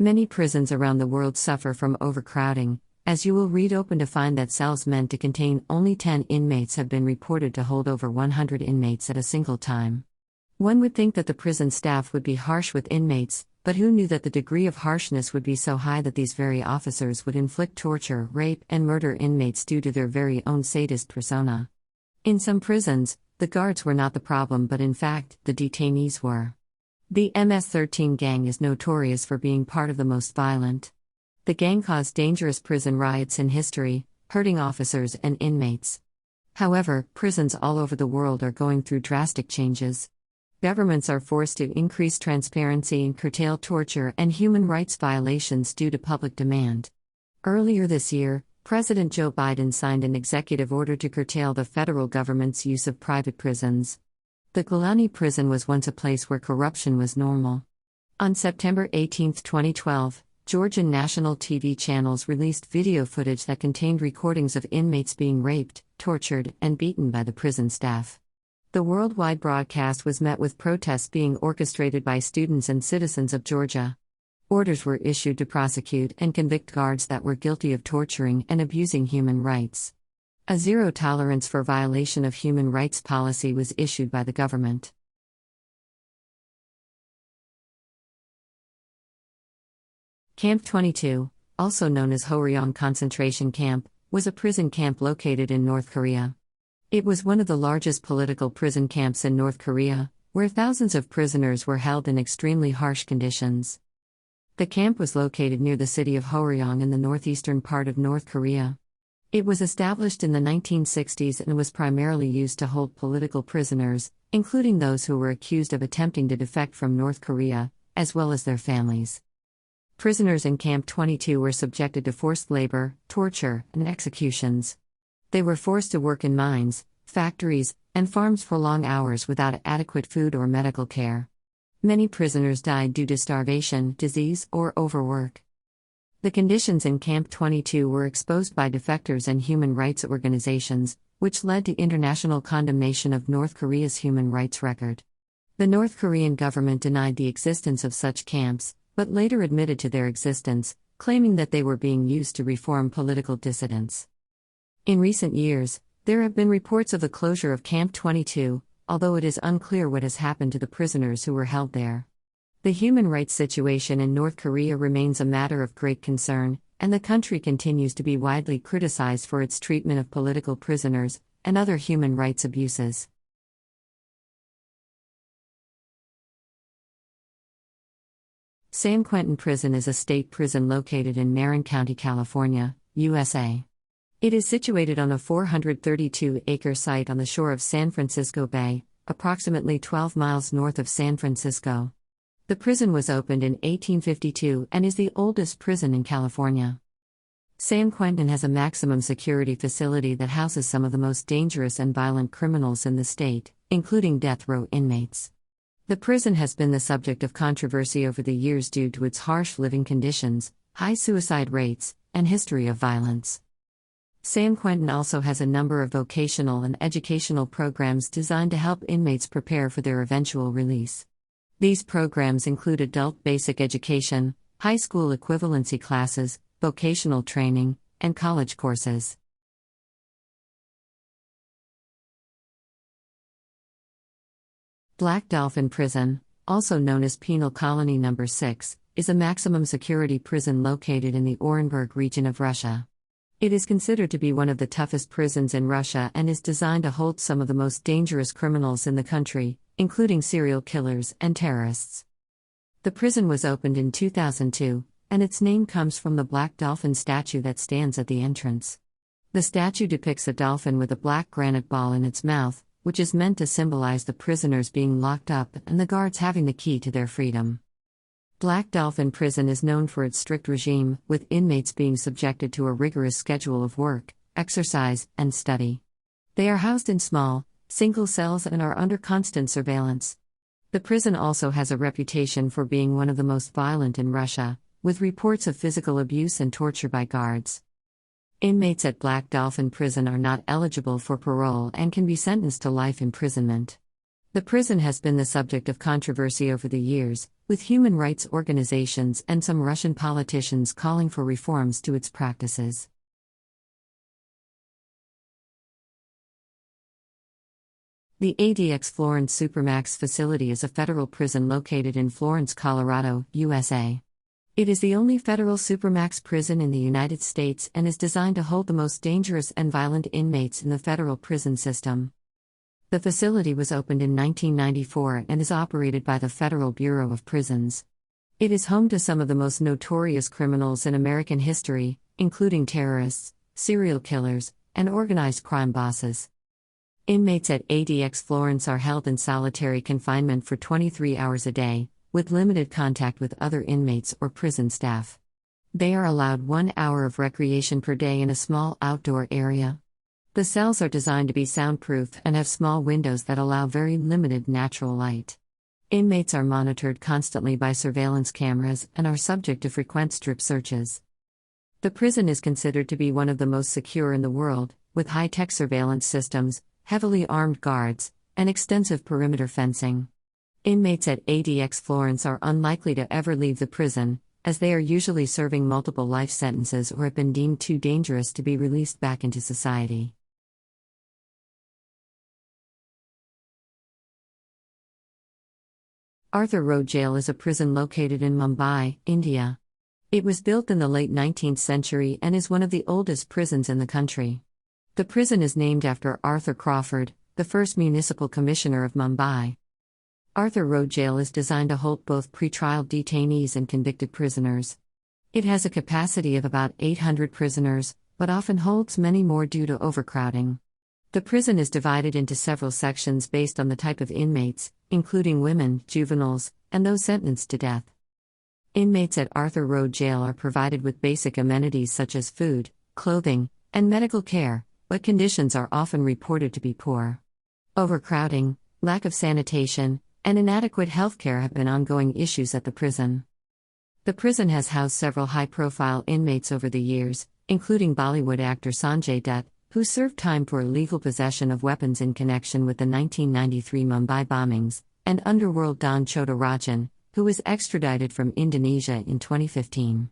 Many prisons around the world suffer from overcrowding, as you will read. Open to find that cells meant to contain only 10 inmates have been reported to hold over 100 inmates at a single time. One would think that the prison staff would be harsh with inmates, but who knew that the degree of harshness would be so high that these very officers would inflict torture, rape, and murder inmates due to their very own sadist persona. In some prisons, the guards were not the problem, but in fact, the detainees were. The MS-13 gang is notorious for being part of the most violent. The gang caused dangerous prison riots in history, hurting officers and inmates. However, prisons all over the world are going through drastic changes. Governments are forced to increase transparency and curtail torture and human rights violations due to public demand. Earlier this year, President Joe Biden signed an executive order to curtail the federal government's use of private prisons. The Golani prison was once a place where corruption was normal. On September 18, 2012, Georgian national TV channels released video footage that contained recordings of inmates being raped, tortured, and beaten by the prison staff. The worldwide broadcast was met with protests being orchestrated by students and citizens of Georgia. Orders were issued to prosecute and convict guards that were guilty of torturing and abusing human rights. A zero tolerance for violation of human rights policy was issued by the government. Camp 22, also known as Horyong Concentration Camp, was a prison camp located in North Korea. It was one of the largest political prison camps in North Korea, where thousands of prisoners were held in extremely harsh conditions. The camp was located near the city of Horyong in the northeastern part of North Korea. It was established in the 1960s and was primarily used to hold political prisoners, including those who were accused of attempting to defect from North Korea, as well as their families. Prisoners in Camp 22 were subjected to forced labor, torture, and executions. They were forced to work in mines, factories, and farms for long hours without adequate food or medical care. Many prisoners died due to starvation, disease, or overwork. The conditions in Camp 22 were exposed by defectors and human rights organizations, which led to international condemnation of North Korea's human rights record. The North Korean government denied the existence of such camps, but later admitted to their existence, claiming that they were being used to reform political dissidents. In recent years, there have been reports of the closure of Camp 22, although it is unclear what has happened to the prisoners who were held there. The human rights situation in North Korea remains a matter of great concern, and the country continues to be widely criticized for its treatment of political prisoners and other human rights abuses. San Quentin Prison is a state prison located in Marin County, California, USA. It is situated on a 432-acre site on the shore of San Francisco Bay, approximately 12 miles north of San Francisco. The prison was opened in 1852 and is the oldest prison in California. San Quentin has a maximum security facility that houses some of the most dangerous and violent criminals in the state, including death row inmates. The prison has been the subject of controversy over the years due to its harsh living conditions, high suicide rates, and history of violence. San Quentin also has a number of vocational and educational programs designed to help inmates prepare for their eventual release. These programs include adult basic education, high school equivalency classes, vocational training, and college courses. Black Dolphin Prison, also known as Penal Colony No. 6, is a maximum security prison located in the Orenburg region of Russia. It is considered to be one of the toughest prisons in Russia and is designed to hold some of the most dangerous criminals in the country, including serial killers and terrorists. The prison was opened in 2002, and its name comes from the black dolphin statue that stands at the entrance. The statue depicts a dolphin with a black granite ball in its mouth, which is meant to symbolize the prisoners being locked up and the guards having the key to their freedom. Black Dolphin Prison is known for its strict regime, with inmates being subjected to a rigorous schedule of work, exercise, and study. They are housed in small, single cells and are under constant surveillance. The prison also has a reputation for being one of the most violent in Russia, with reports of physical abuse and torture by guards. Inmates at Black Dolphin Prison are not eligible for parole and can be sentenced to life imprisonment. The prison has been the subject of controversy over the years, with human rights organizations and some Russian politicians calling for reforms to its practices. The ADX Florence Supermax facility is a federal prison located in Florence, Colorado, USA. It is the only federal supermax prison in the United States and is designed to hold the most dangerous and violent inmates in the federal prison system. The facility was opened in 1994 and is operated by the Federal Bureau of Prisons. It is home to some of the most notorious criminals in American history, including terrorists, serial killers, and organized crime bosses. Inmates at ADX Florence are held in solitary confinement for 23 hours a day, with limited contact with other inmates or prison staff. They are allowed 1 hour of recreation per day in a small outdoor area. The cells are designed to be soundproof and have small windows that allow very limited natural light. Inmates are monitored constantly by surveillance cameras and are subject to frequent strip searches. The prison is considered to be one of the most secure in the world, with high-tech surveillance systems, heavily armed guards, and extensive perimeter fencing. Inmates at ADX Florence are unlikely to ever leave the prison, as they are usually serving multiple life sentences or have been deemed too dangerous to be released back into society. Arthur Road Jail is a prison located in Mumbai, India. It was built in the late 19th century and is one of the oldest prisons in the country. The prison is named after Arthur Crawford, the first municipal commissioner of Mumbai. Arthur Road Jail is designed to hold both pretrial detainees and convicted prisoners. It has a capacity of about 800 prisoners, but often holds many more due to overcrowding. The prison is divided into several sections based on the type of inmates, including women, juveniles, and those sentenced to death. Inmates at Arthur Road Jail are provided with basic amenities such as food, clothing, and medical care, but conditions are often reported to be poor. Overcrowding, lack of sanitation, and inadequate healthcare have been ongoing issues at the prison. The prison has housed several high-profile inmates over the years, including Bollywood actor Sanjay Dutt, who served time for illegal possession of weapons in connection with the 1993 Mumbai bombings, and underworld don Chhota Rajan, who was extradited from Indonesia in 2015.